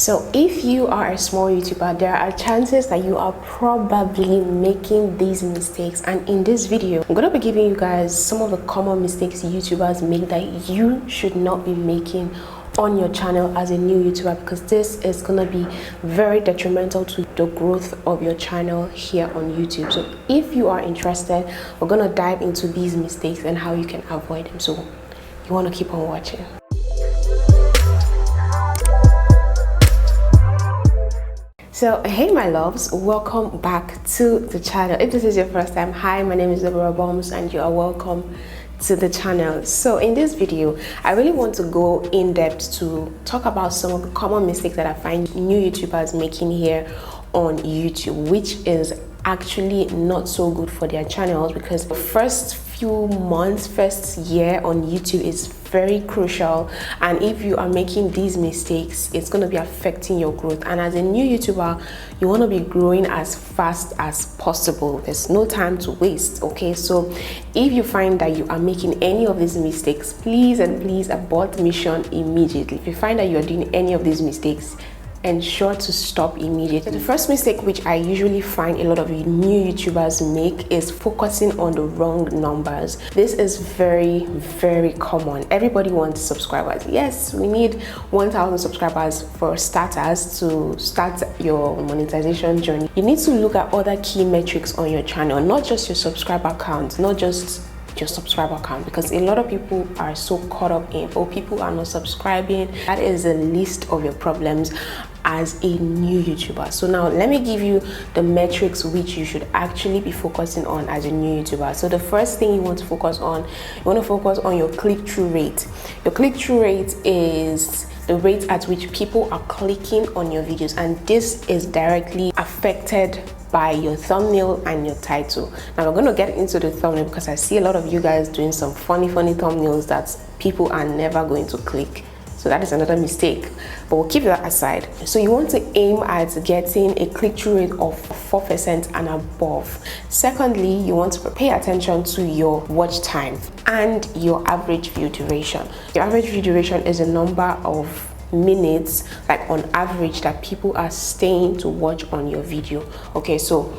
So if you are a small YouTuber, there are chances that you are probably making these mistakes, and in this video I'm going to be giving you guys some of the common mistakes YouTubers make that you should not be making on your channel as a new YouTuber, because this is going to be very detrimental to the growth of your channel here on YouTube. So if you are interested, we're going to dive into these mistakes and how you can avoid them, so you want to keep on watching. So hey my loves, welcome back to the channel. If this is your first time, hi, my name is Deborah and you are welcome to the channel. So in this video I really want to go in depth to talk about some of the common mistakes that I find new YouTubers making here on YouTube, which is actually not so good for their channels, because the first few months, first year on YouTube is very crucial, and if you are making these mistakes, it's going to be affecting your growth. And as a new YouTuber, you want to be growing as fast as possible. There's no time to waste. Okay, so if you find that you are making any of these mistakes, please abort mission immediately. If you find that you're doing any of these mistakes, ensure to stop immediately. The first mistake which I usually find a lot of new YouTubers make is focusing on the wrong numbers. This is very common. Everybody wants subscribers. Yes, we need 1,000 subscribers for starters to start your monetization journey. You need to look at other key metrics on your channel, not just your subscriber count, not just your subscriber count, because a lot of people are so caught up in, oh, people are not subscribing. That is the least of your problems as a new YouTuber. So now let me give you the metrics which you should actually be focusing on as a new YouTuber. So the first thing you want to focus on, your click-through rate. Your click-through rate is the rate at which people are clicking on your videos, and this is directly affected by your thumbnail and your title. Now we're going to get into the thumbnail, because I see a lot of you guys doing some funny thumbnails that people are never going to click. So that is another mistake, but we'll keep that aside. So you want to aim at getting a click-through rate of 4% and above. Secondly, you want to pay attention to your watch time and your average view duration. Your average view duration is a number of minutes, like on average, that people are staying to watch on your video. Okay, so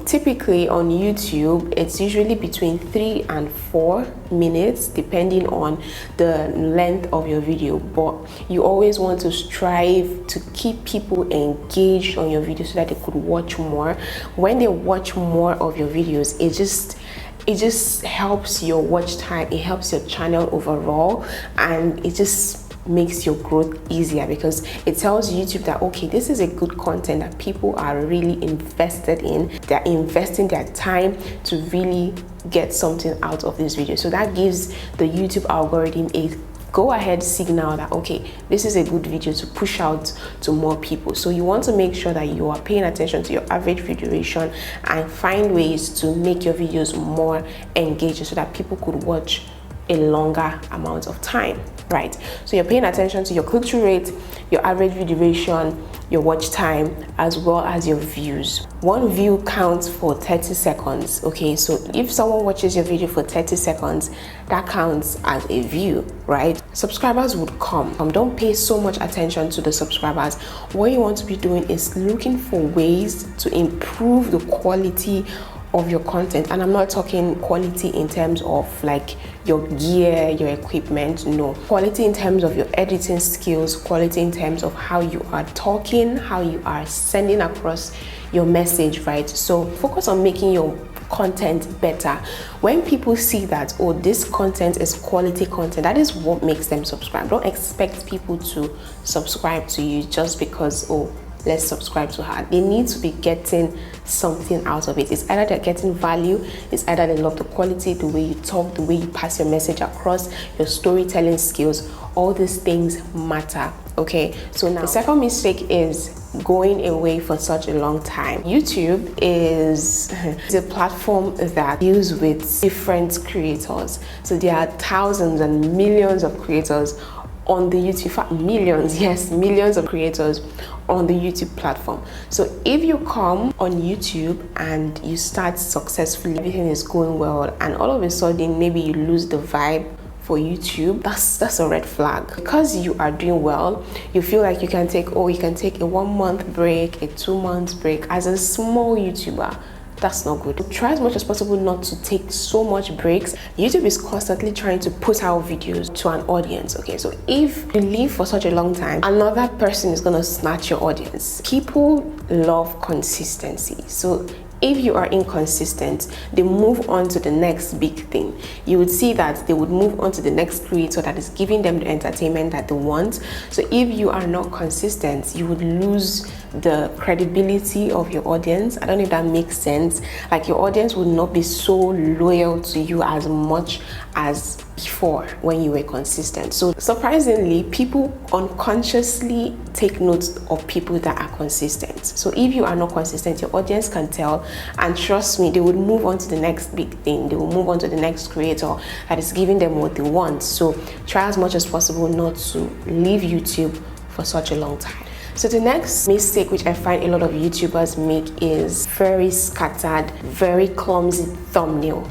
typically on YouTube it's usually between 3 and 4 minutes depending on the length of your video, but you always want to strive to keep people engaged on your video so that they could watch more. When they watch more of your videos, it just helps your watch time, it helps your channel overall, and it just makes your growth easier, because it tells YouTube that, okay, this is a good content that people are really invested in. They're investing their time to really get something out of this video. So that gives the YouTube algorithm a go ahead signal that, okay, this is a good video to push out to more people. So you want to make sure that you are paying attention to your average view duration and find ways to make your videos more engaging so that people could watch a longer amount of time, right? So you're paying attention to your click-through rate, your average view duration, your watch time, as well as your views. One view counts for 30 seconds. Okay, so if someone watches your video for 30 seconds, that counts as a view, right? Subscribers would come. Don't pay so much attention to the subscribers. What you want to be doing is looking for ways to improve the quality of your content. And I'm not talking quality in terms of like your gear, your equipment, no. Quality in terms of your editing skills, quality in terms of how you are talking, how you are sending across your message, right? So focus on making your content better. When people see that, oh, this content is quality content, that is what makes them subscribe. Don't expect people to subscribe to you just because, oh, let's subscribe to her. They need to be getting something out of it. It's either they're getting value, it's either they love the quality, the way you talk, the way you pass your message across, your storytelling skills. All these things matter. Okay, so now the second mistake is going away for such a long time. YouTube is a platform that deals with different creators. So there are thousands and millions of creators on the YouTube, in fact millions, yes, millions of creators on the YouTube platform. So if you come on YouTube and you start successfully, everything is going well, and all of a sudden maybe you lose the vibe for YouTube, that's a red flag. Because you are doing well, you feel like you can take a 1 month break, a 2 month break as a small YouTuber. That's not good. Try as much as possible not to take so much breaks. YouTube is constantly trying to put out videos to an audience. Okay, so if you leave for such a long time, another person is gonna snatch your audience. People love consistency. So if you are inconsistent, they move on to the next big thing. You would see that they would move on to the next creator that is giving them the entertainment that they want. So if you are not consistent, you would lose the credibility of your audience. I don't know if that makes sense. Like, your audience would not be so loyal to you as much as before when you were consistent. So surprisingly, people unconsciously take note of people that are consistent. So if you are not consistent, your audience can tell, and trust me, they would move on to the next big thing. They will move on to the next creator that is giving them what they want. So try as much as possible not to leave YouTube for such a long time. So the next mistake which I find a lot of YouTubers make is very scattered, very clumsy thumbnail.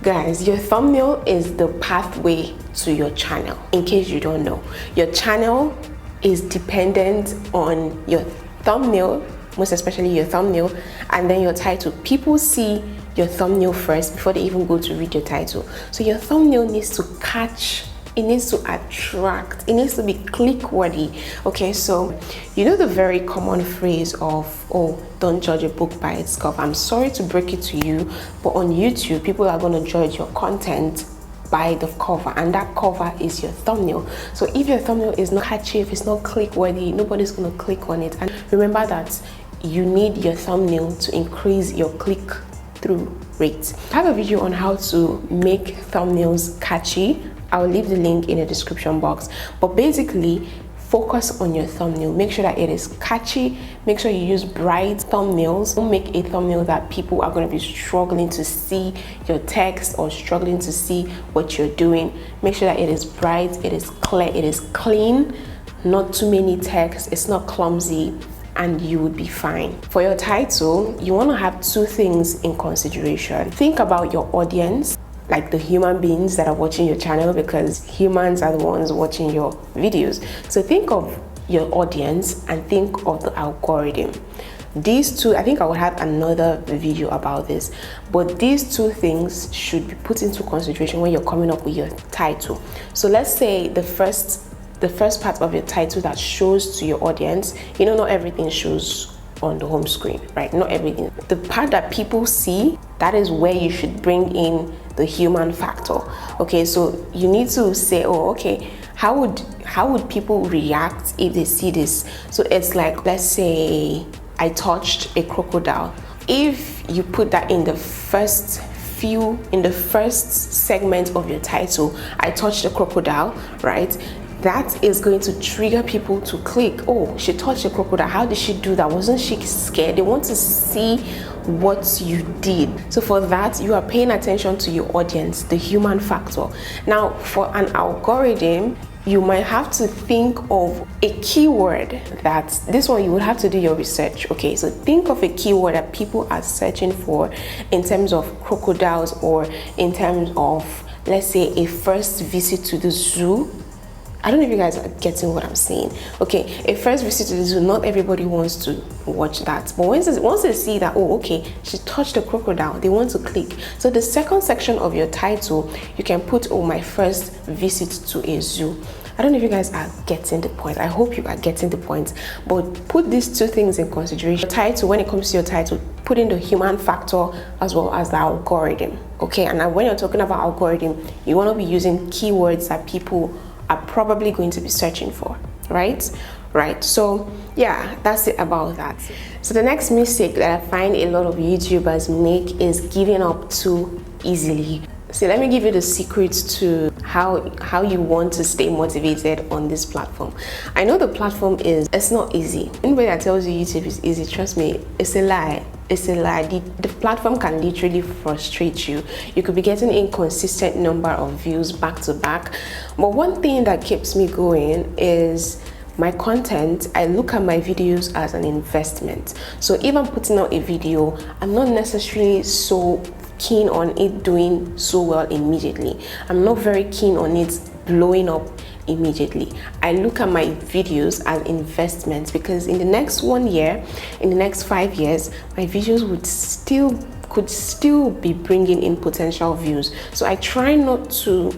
Guys, your thumbnail is the pathway to your channel. In case you don't know, your channel is dependent on your thumbnail, most especially your thumbnail, and then your title. People see your thumbnail first before they even go to read your title. So your thumbnail needs to catch, it needs to attract, it needs to be click-worthy. Okay, so you know the very common phrase of, oh, don't judge a book by its cover. I'm sorry to break it to you, but on YouTube, people are going to judge your content by the cover, and that cover is your thumbnail. So if your thumbnail is not catchy, if it's not click-worthy, nobody's going to click on it. And remember that you need your thumbnail to increase your click-through rate. I have a video on how to make thumbnails catchy. I'll leave the link in the description box. But basically, focus on your thumbnail. Make sure that it is catchy. Make sure you use bright thumbnails. Don't make a thumbnail that people are going to be struggling to see your text or struggling to see what you're doing. Make sure that it is bright, it is clear, it is clean, not too many text, it's not clumsy, and you would be fine. For your title, you want to have two things in consideration. Think about your audience, like the human beings that are watching your channel, because humans are the ones watching your videos. So think of your audience and think of the algorithm. These two, I think I will have another video about this, but these two things should be put into consideration when you're coming up with your title. So let's say the first part of your title that shows to your audience, you know, not everything shows on the home screen, right? Not everything. The part that people see, that is where you should bring in the human factor. Okay, so you need to say, oh, okay, how would people react if they see this? So it's like, let's say I touched a crocodile. If you put that in the first segment of your title, I touched a crocodile, right? That is going to trigger people to click. Oh, she touched a crocodile. How did she do that? Wasn't she scared? They want to see what you did. So for that, you are paying attention to your audience, the human factor. Now, for an algorithm, you might have to think of a keyword that, this one you would have to do your research. Okay, so think of a keyword that people are searching for in terms of crocodiles, or in terms of, let's say, a first visit to the zoo. I don't know if you guys are getting what I'm saying. Okay, a first visit to the zoo, not everybody wants to watch that. But once they see that, oh, okay, she touched a crocodile, they want to click. So the second section of your title, you can put, oh, my first visit to a zoo. I don't know if you guys are getting the point. I hope you are getting the point. But put these two things in consideration. Title, when it comes to your title, put in the human factor as well as the algorithm. Okay, and now when you're talking about algorithm, you want to be using keywords that people are probably going to be searching for, right? So yeah, that's it about that. So the next mistake that I find a lot of YouTubers make is giving up too easily. So let me give you the secrets to how you want to stay motivated on this platform. I know the platform it's not easy. Anybody that tells you YouTube is easy, trust me, it's a lie. It's a lie. The platform can literally frustrate you. You could be getting inconsistent number of views back to back. But one thing that keeps me going is my content. I look at my videos as an investment. So if I'm putting out a video, I'm not necessarily so keen on it doing so well immediately. I'm not very keen on it blowing up immediately. I look at my videos as investments, because in the next 1 year, in the next 5 years, my videos could still be bringing in potential views. So I try not to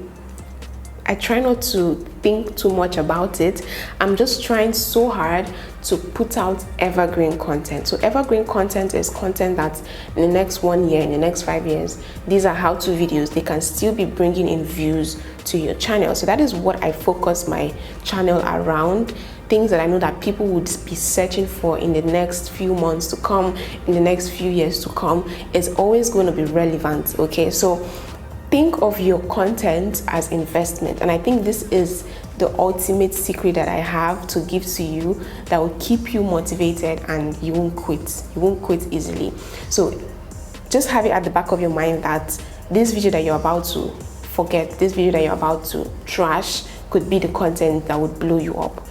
think too much about it. I'm just trying so hard to put out evergreen content. So evergreen content is content that in the next 1 year, in the next 5 years, these are how-to videos. They can still be bringing in views to your channel. So that is what I focus my channel around. Things that I know that people would be searching for in the next few months to come, in the next few years to come. It's always going to be relevant, okay? So think of your content as investment, and I think this is the ultimate secret that I have to give to you that will keep you motivated and you won't quit. You won't quit easily. So just have it at the back of your mind that this video that you're about to forget, this video that you're about to trash, could be the content that would blow you up.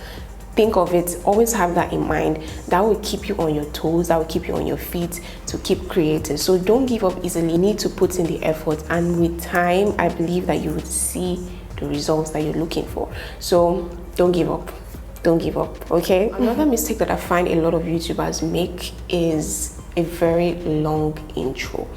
Think of it, always have that in mind. That will keep you on your toes, that will keep you on your feet to keep creating. So don't give up easily. You need to put in the effort, and with time, I believe that you would see the results that you're looking for. So don't give up. Don't give up, okay? Another mistake that I find a lot of YouTubers make is a very long intro.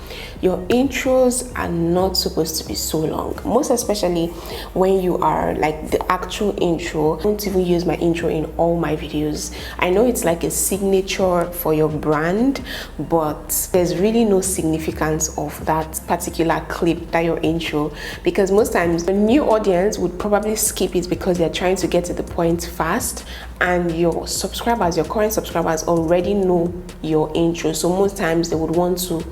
Your intros are not supposed to be so long, most especially when you are like the actual intro. I don't even use my intro in all my videos. I know it's like a signature for your brand, but there's really no significance of that particular clip, that your intro, because most times the new audience would probably skip it because they're trying to get to the point fast, and your subscribers, your current subscribers, already know your intro. So most times they would want to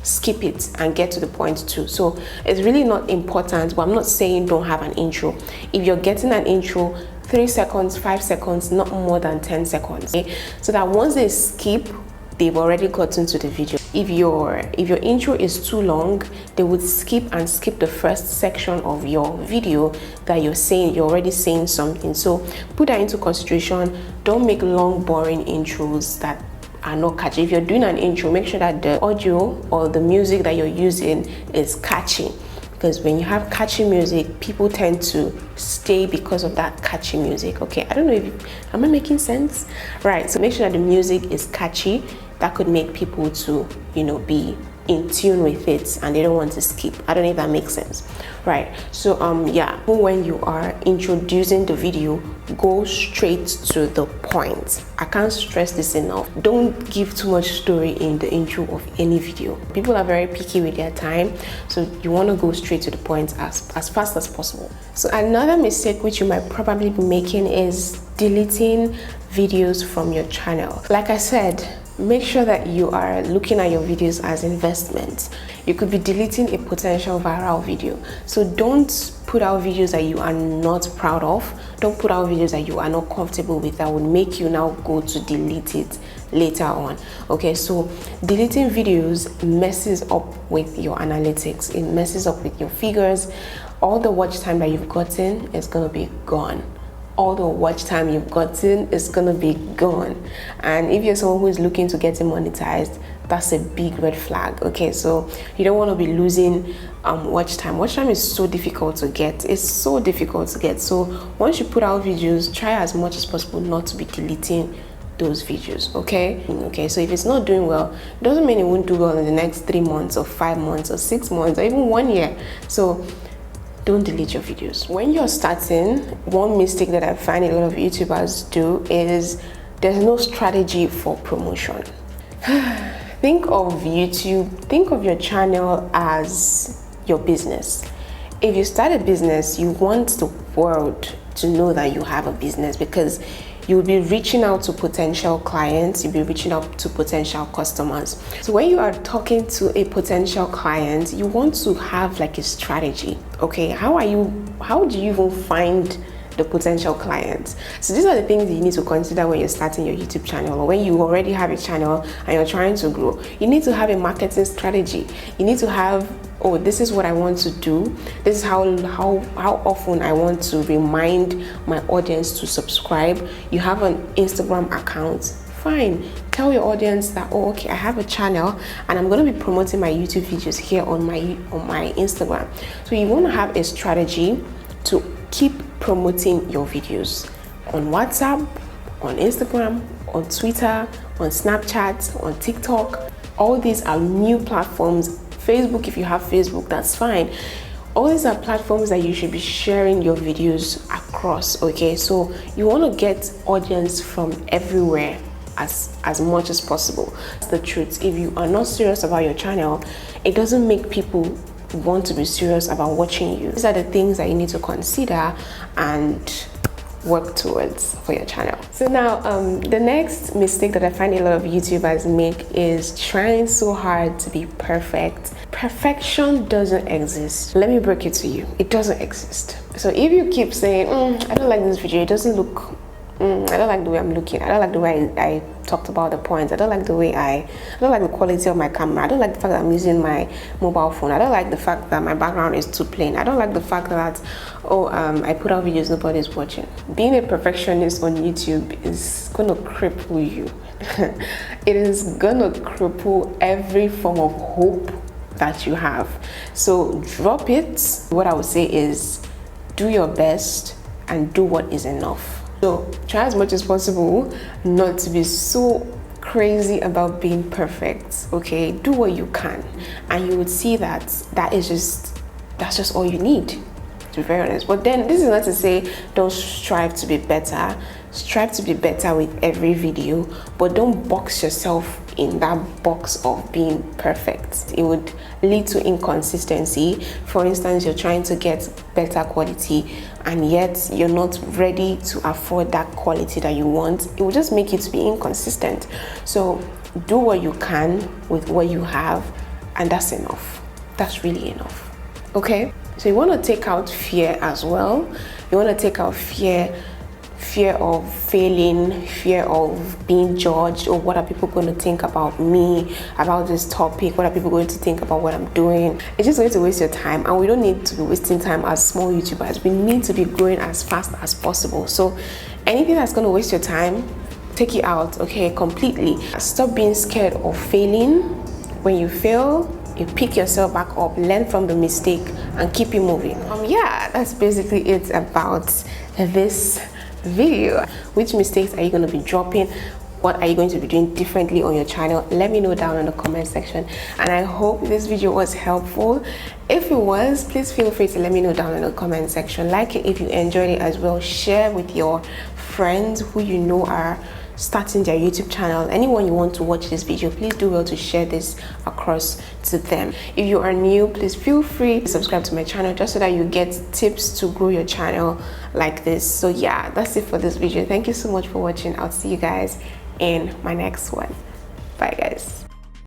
skip it and get to the point too. So it's really not important, but I'm not saying don't have an intro. If you're getting an intro, 3 seconds, 5 seconds, not more than 10 seconds, okay? So that once they skip, they've already gotten to the video. If your intro is too long, they would skip the first section of your video that you're saying, you're already saying something. So put that into consideration. Don't make long, boring intros that are not catchy. If you're doing an intro, make sure that the audio or the music that you're using is catchy, because when you have catchy music, people tend to stay because of that catchy music, okay? I don't know if am I making sense? Right, so make sure that the music is catchy. That could make people to, you know, be in tune with it and they don't want to skip. I don't know if that makes sense. Right, so yeah, when you are introducing the video, go straight to the point. I can't stress this enough. Don't give too much story in the intro of any video. People are very picky with their time, so you want to go straight to the point as fast as possible. So another mistake which you might probably be making is deleting videos from your channel. Like I said, make sure that you are looking at your videos as investments. You could be deleting a potential viral video. So don't put out videos that you are not proud of. Don't put out videos that you are not comfortable with, that would make you now go to delete it later on. Okay, so deleting videos messes up with your analytics. It messes up with your figures. All the watch time that you've gotten is going to be gone. All the watch time you've gotten is gonna be gone. And if you're someone who is looking to get monetized, that's a big red flag. Okay, so you don't want to be losing watch time. Watch time is so difficult to get. It's so difficult to get. So once you put out videos, try as much as possible not to be deleting those videos. Okay, so if it's not doing well, it doesn't mean it won't do well in the next 3 months or 5 months or 6 months or even 1 year. So don't delete your videos. When you're starting, one mistake that I find a lot of YouTubers do is there's no strategy for promotion. Think of YouTube, think of your channel as your business. If you start a business, you want the world to know that you have a business, because you'll be reaching out to potential clients, you'll be reaching out to potential customers. So when you are talking to a potential client, you want to have like a strategy. Okay, how do you even find the potential clients? So these are the things that you need to consider when you're starting your YouTube channel, or when you already have a channel and you're trying to grow. You need to have a marketing strategy. You need to have, oh, this is what I want to do. This is how often I want to remind my audience to subscribe. You have an Instagram account fine, tell your audience that, oh, okay, I have a channel and I'm going to be promoting my YouTube videos here on my Instagram. So you want to have a strategy to keep promoting your videos on WhatsApp, on Instagram, on Twitter, on Snapchat, on TikTok. All these are new platforms. Facebook, if you have Facebook, that's fine. All these are platforms that you should be sharing your videos across. Okay, so you want to get audience from everywhere as much as possible. That's the truth. If you are not serious about your channel, it doesn't make people want to be serious about watching you. These are the things that you need to consider and work towards for your channel. So now the next mistake that I find a lot of YouTubers make is trying so hard to be perfect. Perfection doesn't exist. Let me break it to you. It doesn't exist. So if you keep saying, I don't like this video, it doesn't look, I don't like the way I'm looking, I don't like the way I talked about the points, I don't like the way I don't like the quality of my camera, I don't like the fact that I'm using my mobile phone, I don't like the fact that my background is too plain, I don't like the fact that I put out videos nobody's watching. Being a perfectionist on YouTube is gonna cripple you. It is gonna cripple every form of hope that you have. So drop it. What I would say is do your best and do what is enough. So try as much as possible not to be so crazy about being perfect. Okay, do what you can, and you would see that that's just all you need, to be very honest. But then this is not to say don't strive to be better. Strive to be better with every video, but don't box yourself in that box of being perfect. It would lead to inconsistency. For instance, you're trying to get better quality and yet you're not ready to afford that quality that you want. It will just make you to be inconsistent. So do what you can with what you have, and that's enough. That's really enough. Okay, so you want to take out fear as well. You want to take out fear of failing, fear of being judged, or what are people going to think about me, about this topic, what are people going to think about what I'm doing. It's just going to waste your time, and we don't need to be wasting time as small YouTubers. We need to be growing as fast as possible. So anything that's going to waste your time, take it out, okay, completely. Stop being scared of failing. When you fail, you pick yourself back up, learn from the mistake, and keep it moving. Yeah, that's basically it about this video. Which mistakes are you going to be dropping? What are you going to be doing differently on your channel? Let me know down in the comment section, and I hope this video was helpful. If it was, please feel free to let me know down in the comment section. Like it if you enjoyed it as well. Share with your friends who you know are starting their YouTube channel. Anyone you want to watch this video, please do well to share this across to them. If you are new, please feel free to subscribe to my channel just so that you get tips to grow your channel like this. So yeah, that's it for this video. Thank you so much for watching. I'll see you guys in my next one.